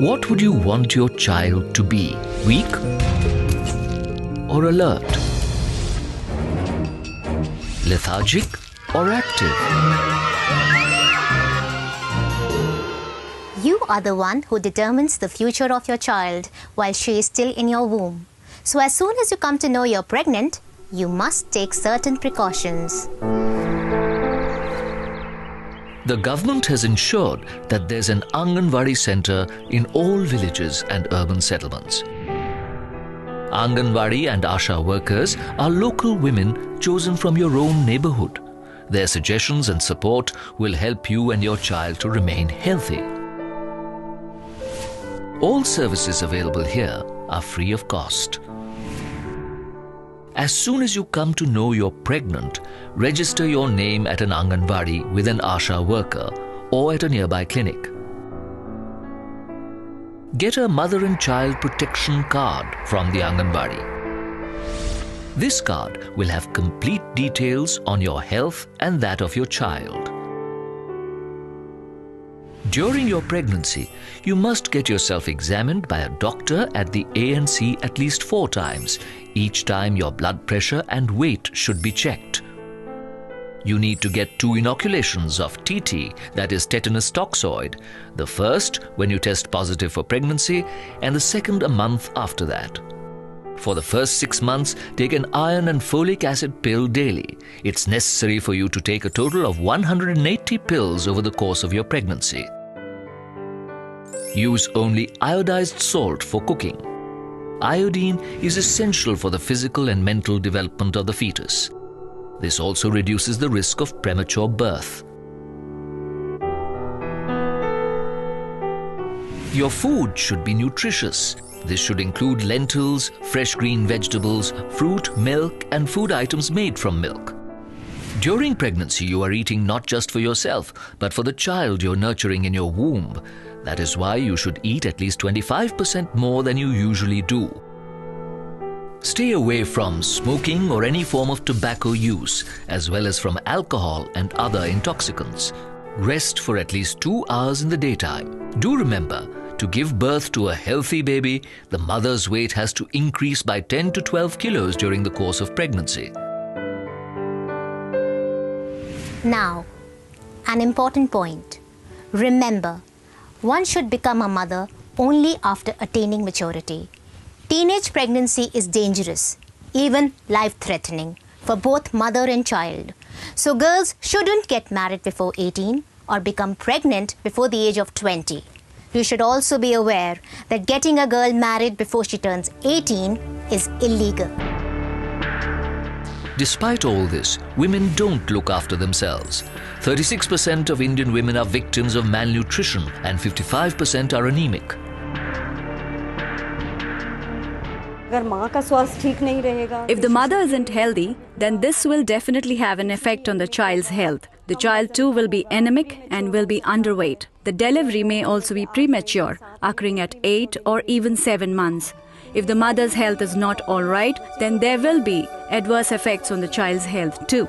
What would you want your child to be? Weak or alert? Lethargic or active? You are the one who determines the future of your child while she is still in your womb. So as soon as you come to know you're pregnant, you must take certain precautions. The government has ensured that there's an Anganwadi center in all villages and urban settlements. Anganwadi and Asha workers are local women chosen from your own neighborhood. Their suggestions and support will help you and your child to remain healthy. All services available here are free of cost. As soon as you come to know you're pregnant, register your name at an Anganwadi with an Asha worker or at a nearby clinic. Get a mother and child protection card from the Anganwadi. This card will have complete details on your health and that of your child. During your pregnancy, you must get yourself examined by a doctor at the ANC at least 4 times. Each time your blood pressure and weight should be checked. You need to get 2 inoculations of TT, that is tetanus toxoid. The first when you test positive for pregnancy and the second a month after that. For the first 6 months, take an iron and folic acid pill daily. It's necessary for you to take a total of 180 pills over the course of your pregnancy. Use only iodized salt for cooking. Iodine is essential for the physical and mental development of the fetus. This also reduces the risk of premature birth. Your food should be nutritious. This should include lentils, fresh green vegetables, fruit, milk, and food items made from milk. During pregnancy, you are eating not just for yourself, but for the child you're nurturing in your womb. That is why you should eat at least 25% more than you usually do. Stay away from smoking or any form of tobacco use, as well as from alcohol and other intoxicants. Rest for at least 2 hours in the daytime. Do remember, to give birth to a healthy baby, the mother's weight has to increase by 10 to 12 kilos during the course of pregnancy. Now, an important point. Remember, one should become a mother only after attaining maturity. Teenage pregnancy is dangerous, even life-threatening, for both mother and child. So girls shouldn't get married before 18 or become pregnant before the age of 20. You should also be aware that getting a girl married before she turns 18 is illegal. Despite all this, women don't look after themselves. 36% of Indian women are victims of malnutrition and 55% are anemic. If the mother isn't healthy, then this will definitely have an effect on the child's health. The child too will be anemic and will be underweight. The delivery may also be premature, occurring at 8 or even 7 months. If the mother's health is not all right, then there will be adverse effects on the child's health too.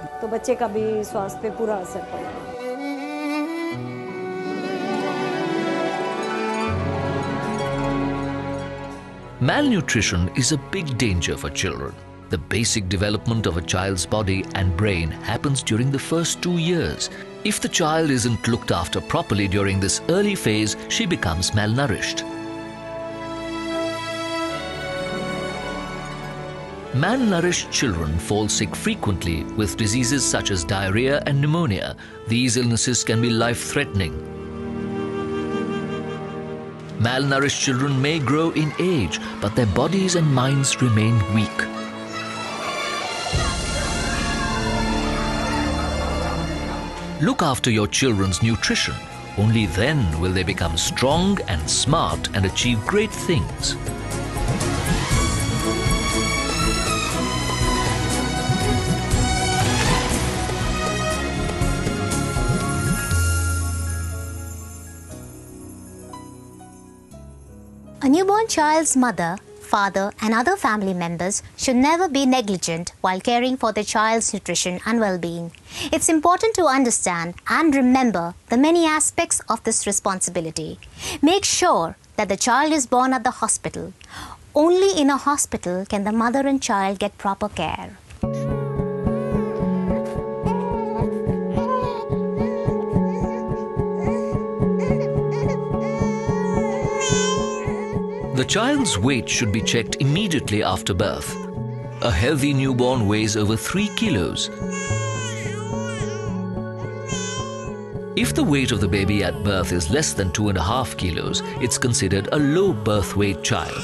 Malnutrition is a big danger for children. The basic development of a child's body and brain happens during the first 2 years. If the child isn't looked after properly during this early phase, she becomes malnourished. Malnourished children fall sick frequently with diseases such as diarrhea and pneumonia. These illnesses can be life-threatening. Malnourished children may grow in age, but their bodies and minds remain weak. Look after your children's nutrition. Only then will they become strong and smart and achieve great things. A newborn child's mother, father, and other family members should never be negligent while caring for their child's nutrition and well-being. It's important to understand and remember the many aspects of this responsibility. Make sure that the child is born at the hospital. Only in a hospital can the mother and child get proper care. The child's weight should be checked immediately after birth. A healthy newborn weighs over 3 kilos. If the weight of the baby at birth is less than 2.5 kilos, it's considered a low birth weight child.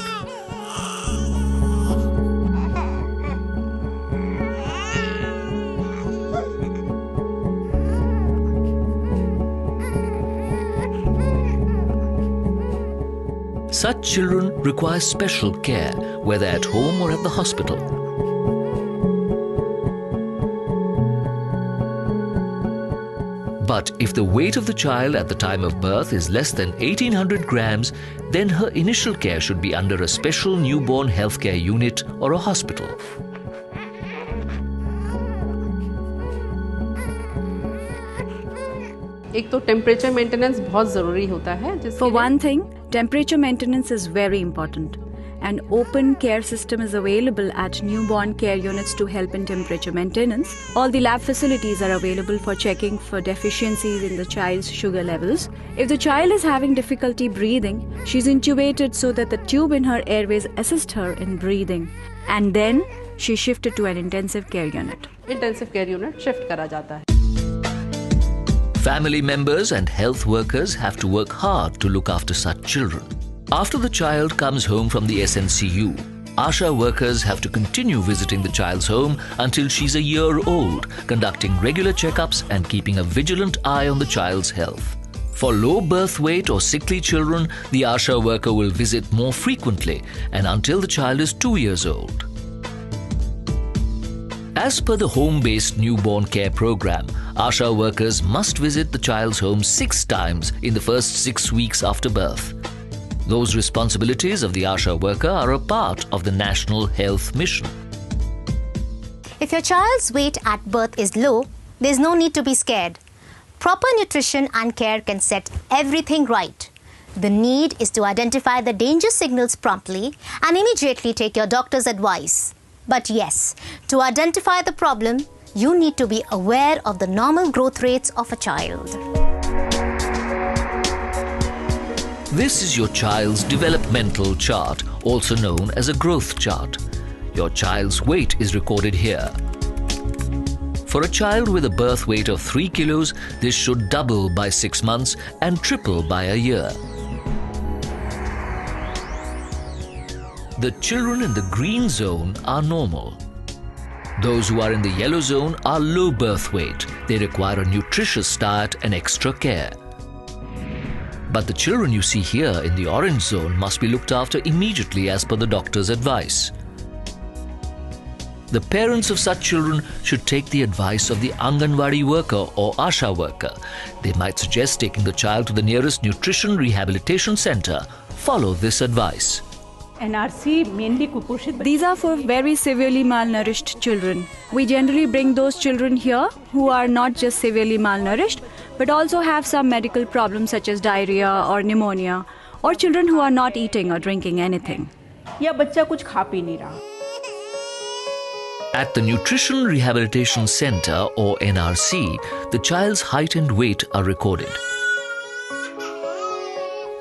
Such children require special care, whether at home or at the hospital. But if the weight of the child at the time of birth is less than 1800 grams, then her initial care should be under a special newborn healthcare unit or a hospital. एक तो temperature maintenance बहुत ज़रूरी होता है. For one thing, temperature maintenance is very important. An open care system is available at newborn care units to help in temperature maintenance. All the lab facilities are available for checking for deficiencies in the child's sugar levels. If the child is having difficulty breathing, she's intubated so that the tube in her airways assist her in breathing. And then she's shifted to an intensive care unit. Intensive care unit shift करा जाता है. Family members and health workers have to work hard to look after such children. After the child comes home from the SNCU, ASHA workers have to continue visiting the child's home until she's a year old, conducting regular checkups and keeping a vigilant eye on the child's health. For low birth weight or sickly children, the ASHA worker will visit more frequently and until the child is 2 years old. As per the home-based newborn care program, ASHA workers must visit the child's home 6 times in the first 6 weeks after birth. Those responsibilities of the ASHA worker are a part of the National Health Mission. If your child's weight at birth is low, there's no need to be scared. Proper nutrition and care can set everything right. The need is to identify the danger signals promptly and immediately take your doctor's advice. But yes, to identify the problem, you need to be aware of the normal growth rates of a child. This is your child's developmental chart, also known as a growth chart. Your child's weight is recorded here. For a child with a birth weight of 3 kilos, this should double by 6 months and triple by a year. The children in the green zone are normal. Those who are in the yellow zone are low birth weight. They require a nutritious diet and extra care. But the children you see here in the orange zone must be looked after immediately as per the doctor's advice. The parents of such children should take the advice of the Anganwadi worker or ASHA worker. They might suggest taking the child to the nearest nutrition rehabilitation center. Follow this advice. NRC mainly kuposhit. These are for very severely malnourished children. We generally bring those children here who are not just severely malnourished, but also have some medical problems such as diarrhea or pneumonia, or children who are not eating or drinking anything. या बच्चा कुछ खा P नहीं रहा. At the Nutrition Rehabilitation Center or NRC, the child's height and weight are recorded.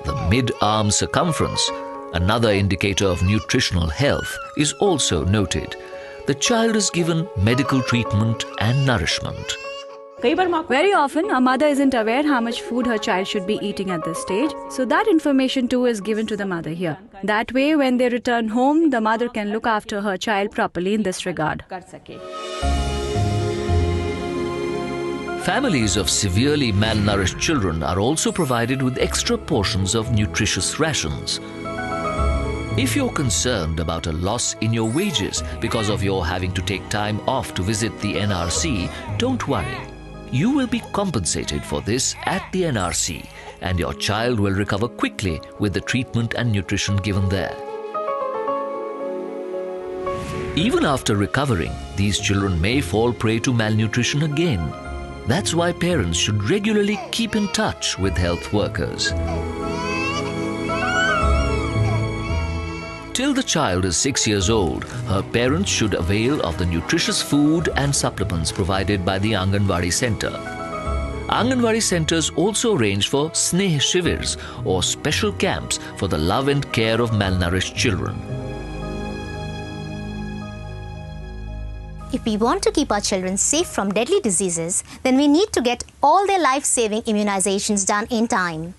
The mid-arm circumference, another indicator of nutritional health, is also noted. The child is given medical treatment and nourishment. Very often, a mother isn't aware how much food her child should be eating at this stage, so that information too is given to the mother here. That way, when they return home, the mother can look after her child properly in this regard. Families of severely malnourished children are also provided with extra portions of nutritious rations. If you're concerned about a loss in your wages because of your having to take time off to visit the NRC, don't worry. You will be compensated for this at the NRC and your child will recover quickly with the treatment and nutrition given there. Even after recovering, these children may fall prey to malnutrition again. That's why parents should regularly keep in touch with health workers. Till the child is 6 years old, her parents should avail of the nutritious food and supplements provided by the Anganwadi Center. Anganwadi centers also arrange for Sneh Shivers or special camps for the love and care of malnourished children. If we want to keep our children safe from deadly diseases, then we need to get all their life-saving immunizations done in time.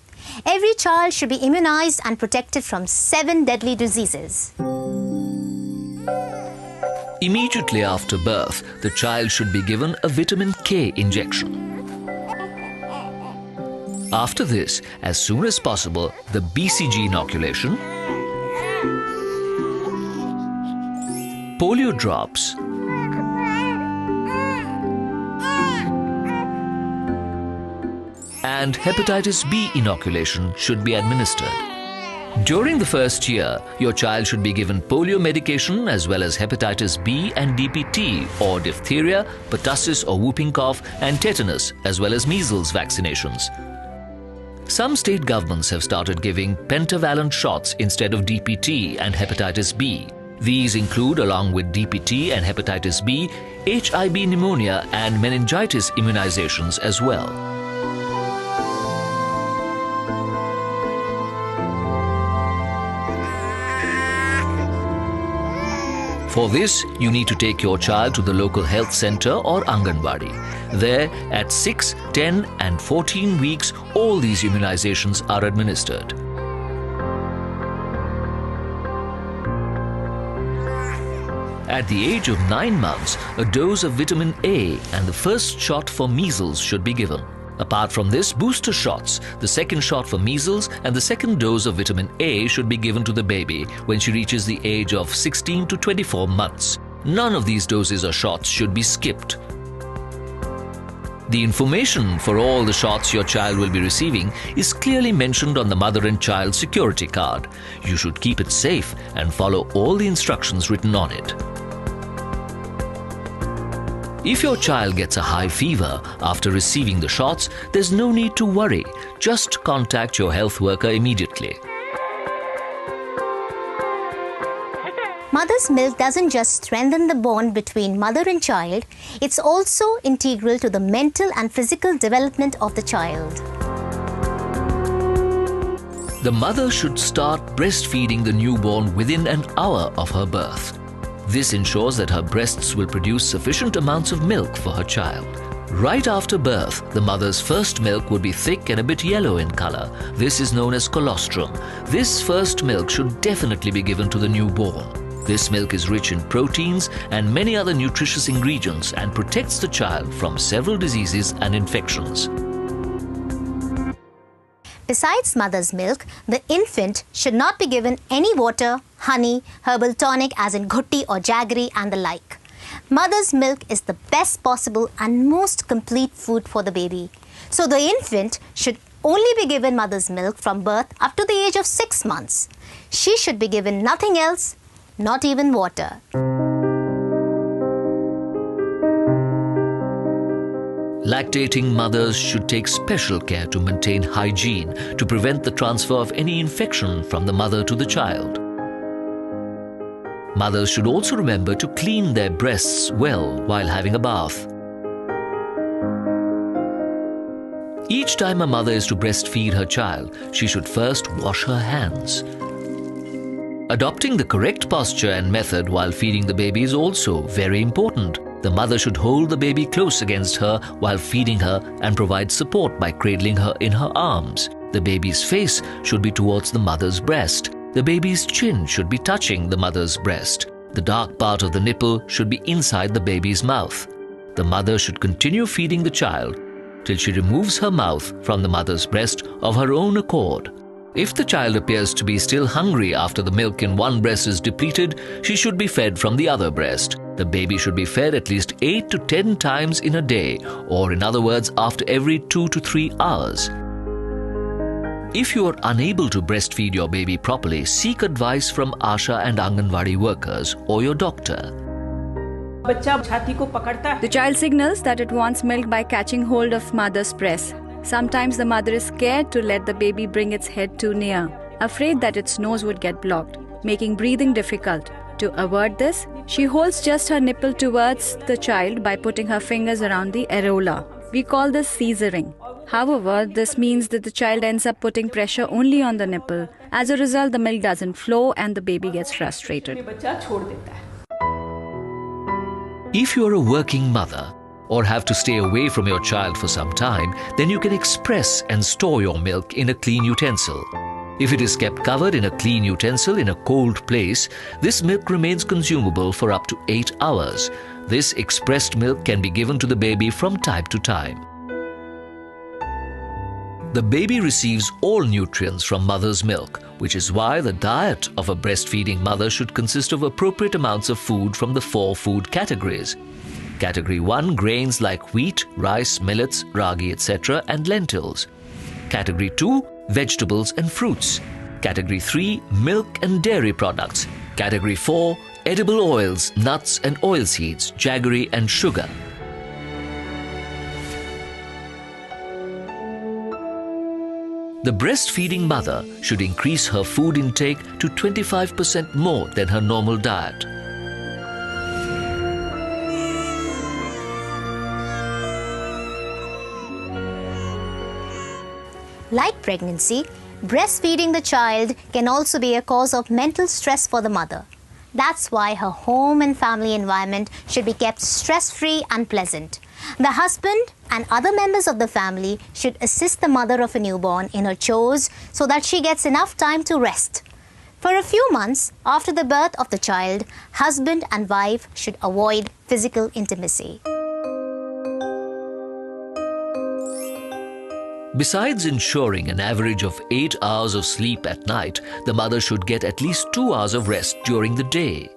Every child should be immunized and protected from 7 deadly diseases. Immediately after birth, the child should be given a vitamin K injection. After this, as soon as possible, the BCG inoculation, polio drops, and hepatitis B inoculation should be administered. During the first year, your child should be given polio medication as well as hepatitis B and DPT or diphtheria, pertussis or whooping cough, and tetanus as well as measles vaccinations. Some state governments have started giving pentavalent shots instead of DPT and hepatitis B. These include, along with DPT and hepatitis B, HIV pneumonia and meningitis immunizations as well. For this, you need to take your child to the local health center or Anganwadi. There, at 6, 10 and 14 weeks, all these immunizations are administered. At the age of 9 months, a dose of vitamin A and the first shot for measles should be given. Apart from this, booster shots, the second shot for measles and the second dose of vitamin A should be given to the baby when she reaches the age of 16 to 24 months. None of these doses or shots should be skipped. The information for all the shots your child will be receiving is clearly mentioned on the mother and child security card. You should keep it safe and follow all the instructions written on it. If your child gets a high fever after receiving the shots, there's no need to worry. Just contact your health worker immediately. Mother's milk doesn't just strengthen the bond between mother and child, it's also integral to the mental and physical development of the child. The mother should start breastfeeding the newborn within an hour of her birth. This ensures that her breasts will produce sufficient amounts of milk for her child. Right after birth, the mother's first milk would be thick and a bit yellow in color. This is known as colostrum. This first milk should definitely be given to the newborn. This milk is rich in proteins and many other nutritious ingredients and protects the child from several diseases and infections. Besides mother's milk, the infant should not be given any water, honey, herbal tonic as in ghutti or jaggery and the like. Mother's milk is the best possible and most complete food for the baby. So the infant should only be given mother's milk from birth up to the age of 6 months. She should be given nothing else, not even water. Lactating mothers should take special care to maintain hygiene to prevent the transfer of any infection from the mother to the child. Mothers should also remember to clean their breasts well while having a bath. Each time a mother is to breastfeed her child, she should first wash her hands. Adopting the correct posture and method while feeding the baby is also very important. The mother should hold the baby close against her while feeding her and provide support by cradling her in her arms. The baby's face should be towards the mother's breast. The baby's chin should be touching the mother's breast. The dark part of the nipple should be inside the baby's mouth. The mother should continue feeding the child till she removes her mouth from the mother's breast of her own accord. If the child appears to be still hungry after the milk in one breast is depleted, she should be fed from the other breast. The baby should be fed at least 8 to 10 times in a day, or in other words, after every 2 to 3 hours. If you are unable to breastfeed your baby properly, seek advice from Asha and Anganwadi workers or your doctor. The child signals that it wants milk by catching hold of mother's breast. Sometimes the mother is scared to let the baby bring its head too near, afraid that its nose would get blocked. making breathing difficult. To avoid this, she holds just her nipple towards the child by putting her fingers around the areola. We call this seizuring. However, this means that the child ends up putting pressure only on the nipple. As a result, the milk doesn't flow and the baby gets frustrated. बच्चा छोड़ देता है. If you are a working mother or have to stay away from your child for some time, then you can express and store your milk in a clean utensil. If it is kept covered in a clean utensil in a cold place, this milk remains consumable for up to 8 hours. This expressed milk can be given to the baby from time to time. The baby receives all nutrients from mother's milk, which is why the diet of a breastfeeding mother should consist of appropriate amounts of food from the 4 food categories. Category 1, grains like wheat, rice, millets, ragi, etc. and lentils. Category 2, vegetables and fruits. Category 3, milk and dairy products. Category 4, edible oils, nuts and oilseeds, jaggery and sugar. The breastfeeding mother should increase her food intake to 25% more than her normal diet. Like pregnancy, breastfeeding the child can also be a cause of mental stress for the mother. That's why her home and family environment should be kept stress-free and pleasant. The husband and other members of the family should assist the mother of a newborn in her chores so that she gets enough time to rest. For a few months after the birth of the child, husband and wife should avoid physical intimacy. Besides ensuring an average of 8 hours of sleep at night, the mother should get at least 2 hours of rest during the day.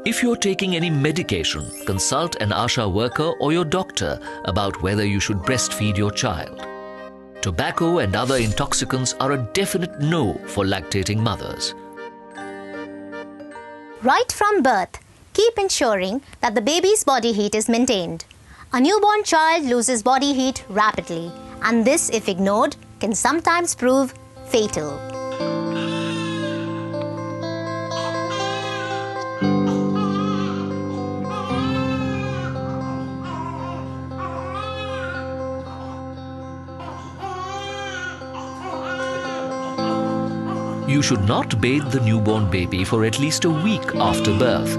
If you're taking any medication, consult an ASHA worker or your doctor about whether you should breastfeed your child. Tobacco and other intoxicants are a definite no for lactating mothers. Right from birth, keep ensuring that the baby's body heat is maintained. A newborn child loses body heat rapidly, and this, if ignored, can sometimes prove fatal. You should not bathe the newborn baby for at least a week after birth.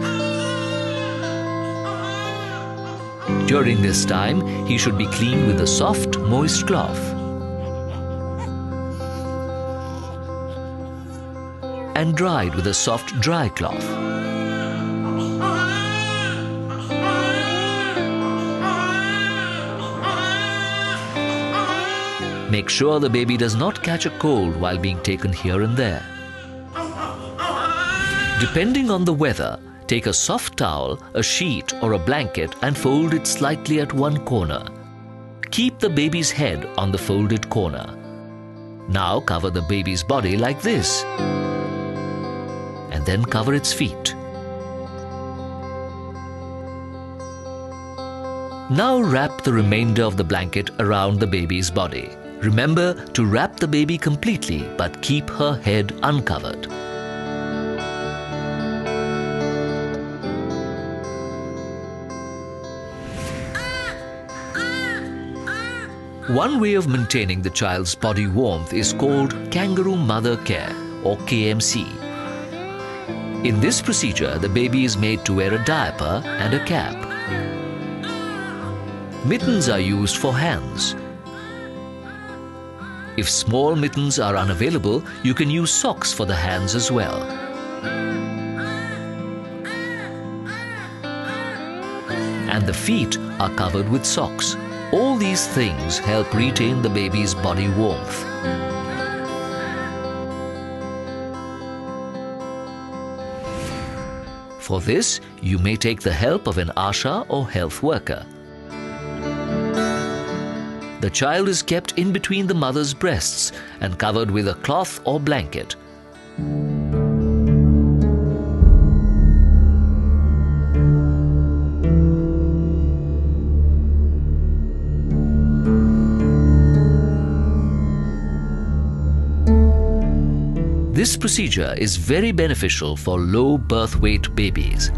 During this time, he should be cleaned with a soft, moist cloth and dried with a soft, dry cloth. Make sure the baby does not catch a cold while being taken here and there. Depending on the weather, take a soft towel, a sheet or a blanket and fold it slightly at one corner. Keep the baby's head on the folded corner. Now cover the baby's body like this and then cover its feet. Now wrap the remainder of the blanket around the baby's body. Remember to wrap the baby completely but keep her head uncovered. One way of maintaining the child's body warmth is called kangaroo mother care or KMC. In this procedure, the baby is made to wear a diaper and a cap. Mittens are used for hands. If small mittens are unavailable, you can use socks for the hands as well. And the feet are covered with socks. All these things help retain the baby's body warmth. For this, you may take the help of an ASHA or health worker. The child is kept in between the mother's breasts and covered with a cloth or blanket. This procedure is very beneficial for low birth weight babies.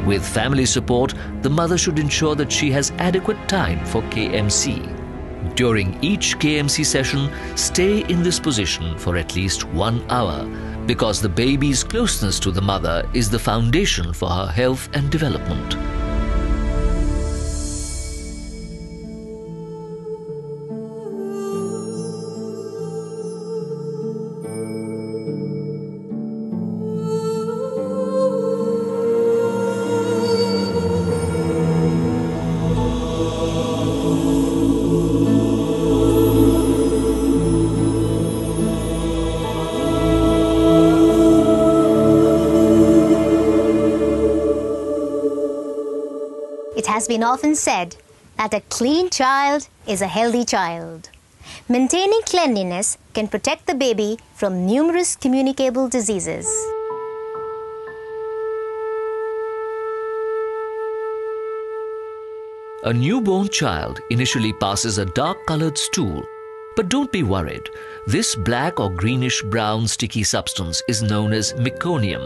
With family support, the mother should ensure that she has adequate time for KMC. During each KMC session, stay in this position for at least 1 hour because the baby's closeness to the mother is the foundation for her health and development. It has been often said that a clean child is a healthy child. Maintaining cleanliness can protect the baby from numerous communicable diseases. A newborn child initially passes a dark-colored stool. But don't be worried. This black or greenish-brown sticky substance is known as meconium.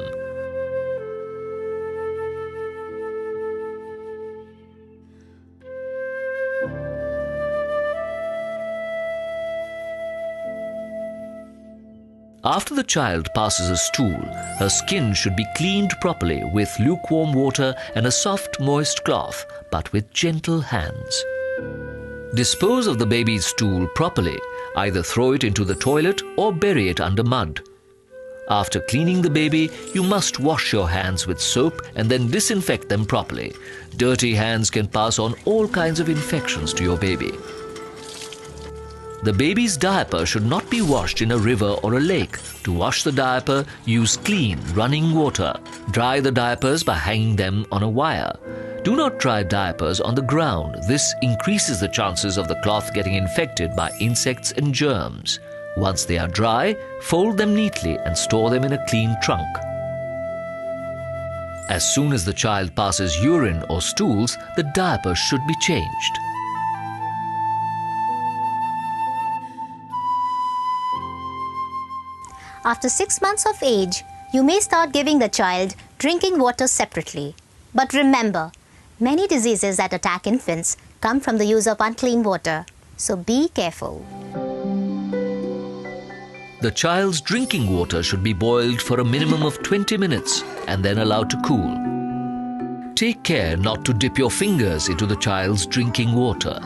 After the child passes a stool, her skin should be cleaned properly with lukewarm water and a soft, moist cloth, but with gentle hands. Dispose of the baby's stool properly. Either throw it into the toilet or bury it under mud. After cleaning the baby, you must wash your hands with soap and then disinfect them properly. Dirty hands can pass on all kinds of infections to your baby. The baby's diaper should not be washed in a river or a lake. To wash the diaper, use clean, running water. Dry the diapers by hanging them on a wire. Do not dry diapers on the ground. This increases the chances of the cloth getting infected by insects and germs. Once they are dry, fold them neatly and store them in a clean trunk. As soon as the child passes urine or stools, the diaper should be changed. After 6 months of age, you may start giving the child drinking water separately. But remember, many diseases that attack infants come from the use of unclean water, so be careful. The child's drinking water should be boiled for a minimum of 20 minutes and then allowed to cool. Take care not to dip your fingers into the child's drinking water.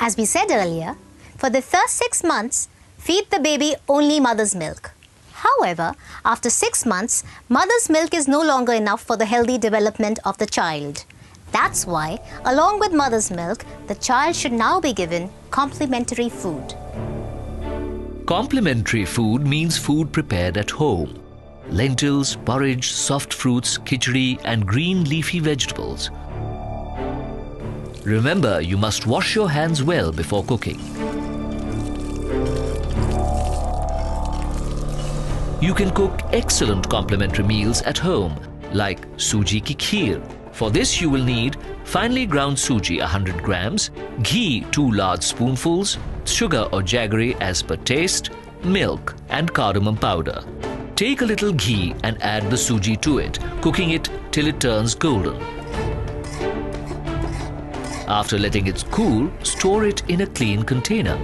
As we said earlier, for the first 6 months, feed the baby only mother's milk. However, after 6 months, mother's milk is no longer enough for the healthy development of the child. That's why, along with mother's milk, the child should now be given complementary food. Complementary food means food prepared at home. Lentils, porridge, soft fruits, khichdi and green leafy vegetables. Remember, you must wash your hands well before cooking. You can cook excellent complementary meals at home, like suji ki kheer. For this you will need finely ground suji 100 grams, ghee 2 large spoonfuls, sugar or jaggery as per taste, milk and cardamom powder. Take a little ghee and add the suji to it, cooking it till it turns golden. After letting it cool, store it in a clean container.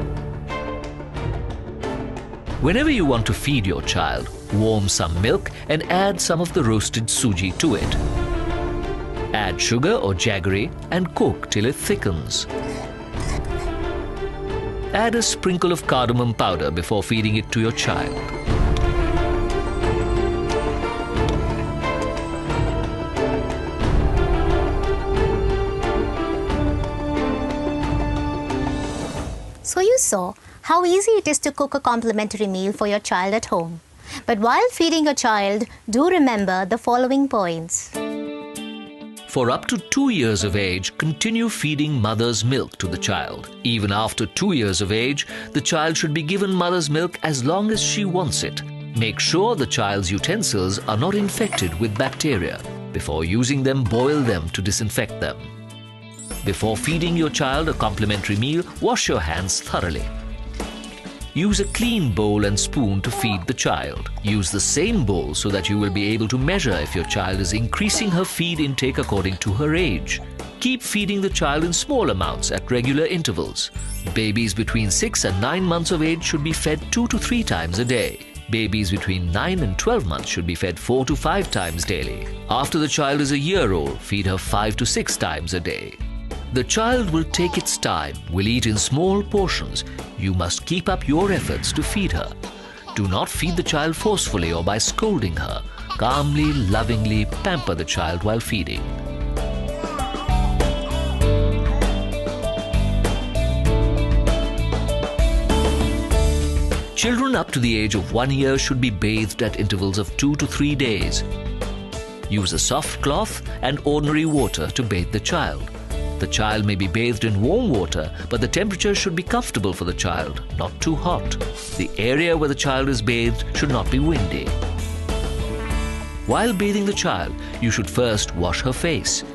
Whenever you want to feed your child, warm some milk and add some of the roasted suji to it. Add sugar or jaggery and cook till it thickens. Add a sprinkle of cardamom powder before feeding it to your child. So you saw how easy it is to cook a complementary meal for your child at home. But while feeding your child, do remember the following points. For up to 2 years of age, continue feeding mother's milk to the child. Even after 2 years of age, the child should be given mother's milk as long as she wants it. Make sure the child's utensils are not infected with bacteria. Before using them, boil them to disinfect them. Before feeding your child a complementary meal, wash your hands thoroughly. Use a clean bowl and spoon to feed the child. Use the same bowl so that you will be able to measure if your child is increasing her feed intake according to her age. Keep feeding the child in small amounts at regular intervals. Babies between 6 and 9 months of age should be fed 2 to 3 times a day. Babies between 9 and 12 months should be fed 4 to 5 times daily. After the child is a year old, feed her 5 to 6 times a day. The child will take its time, will eat in small portions. You must keep up your efforts to feed her. Do not feed the child forcefully or by scolding her. Calmly, lovingly pamper the child while feeding. Children up to the age of 1 year should be bathed at intervals of 2 to 3 days. Use a soft cloth and ordinary water to bathe the child. The child may be bathed in warm water, but the temperature should be comfortable for the child, not too hot. The area where the child is bathed should not be windy. While bathing the child, you should first wash her face.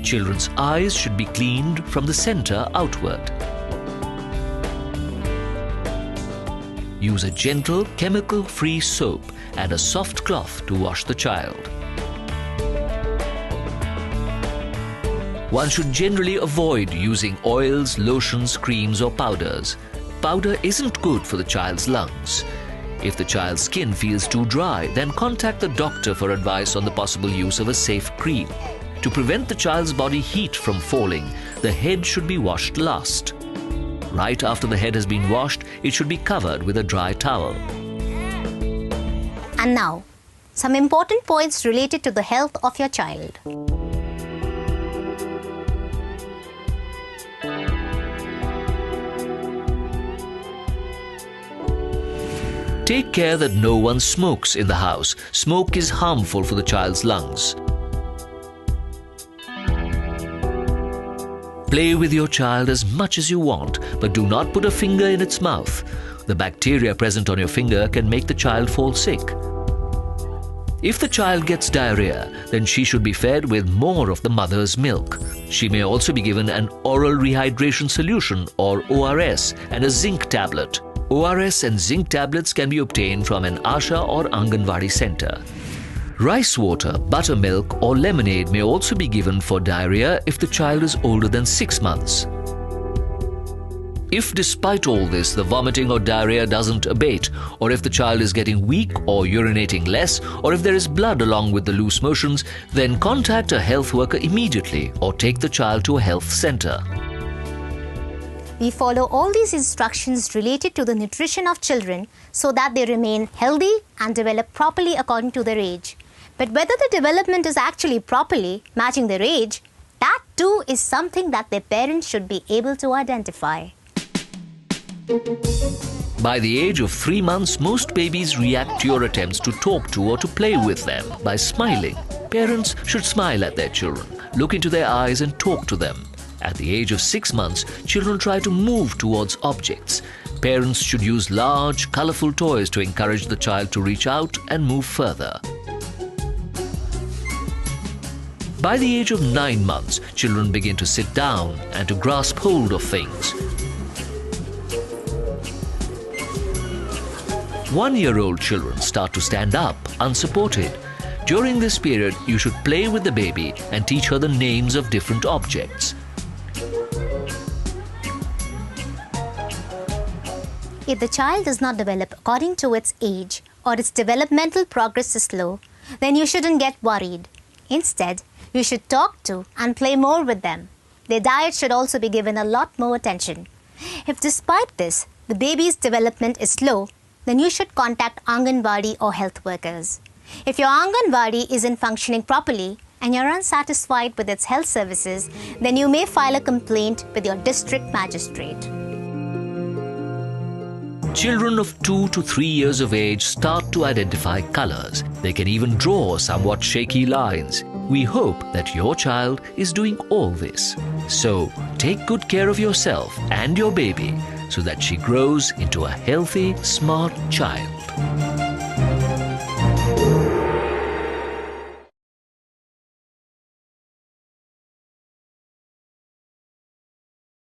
Children's eyes should be cleaned from the center outward. Use a gentle, chemical-free soap and a soft cloth to wash the child. One should generally avoid using oils, lotions, creams or powders. Powder isn't good for the child's lungs. If the child's skin feels too dry, then contact the doctor for advice on the possible use of a safe cream. To prevent the child's body heat from falling, the head should be washed last. Right after the head has been washed, it should be covered with a dry towel. And now, some important points related to the health of your child. Take care that no one smokes in the house. Smoke is harmful for the child's lungs. Play with your child as much as you want, but do not put a finger in its mouth. The bacteria present on your finger can make the child fall sick. If the child gets diarrhea, then she should be fed with more of the mother's milk. She may also be given an oral rehydration solution or ORS and a zinc tablet. ORS and zinc tablets can be obtained from an Asha or Anganwadi center. Rice water, buttermilk or lemonade may also be given for diarrhea if the child is older than 6 months. If despite all this the vomiting or diarrhea doesn't abate, or if the child is getting weak or urinating less, or if there is blood along with the loose motions, then contact a health worker immediately or take the child to a health center. We follow all these instructions related to the nutrition of children so that they remain healthy and develop properly according to their age. But whether the development is actually properly matching their age, that too is something that their parents should be able to identify. By the age of 3 months, most babies react to your attempts to talk to or to play with them by smiling. Parents should smile at their children, look into their eyes and talk to them. At the age of 6 months, children try to move towards objects. Parents should use large, colorful toys to encourage the child to reach out and move further. By the age of 9 months, children begin to sit down and to grasp hold of things. 1-year-old children start to stand up, unsupported. During this period, you should play with the baby and teach her the names of different objects. If the child does not develop according to its age or its developmental progress is slow, then you shouldn't get worried. Instead, you should talk to and play more with them. Their diet should also be given a lot more attention. If despite this, the baby's development is slow, then you should contact Anganwadi or health workers. If your Anganwadi isn't functioning properly and you're unsatisfied with its health services, then you may file a complaint with your district magistrate. Children of 2 to 3 years of age start to identify colors. They can even draw somewhat shaky lines. We hope that your child is doing all this. So, take good care of yourself and your baby so that she grows into a healthy, smart child.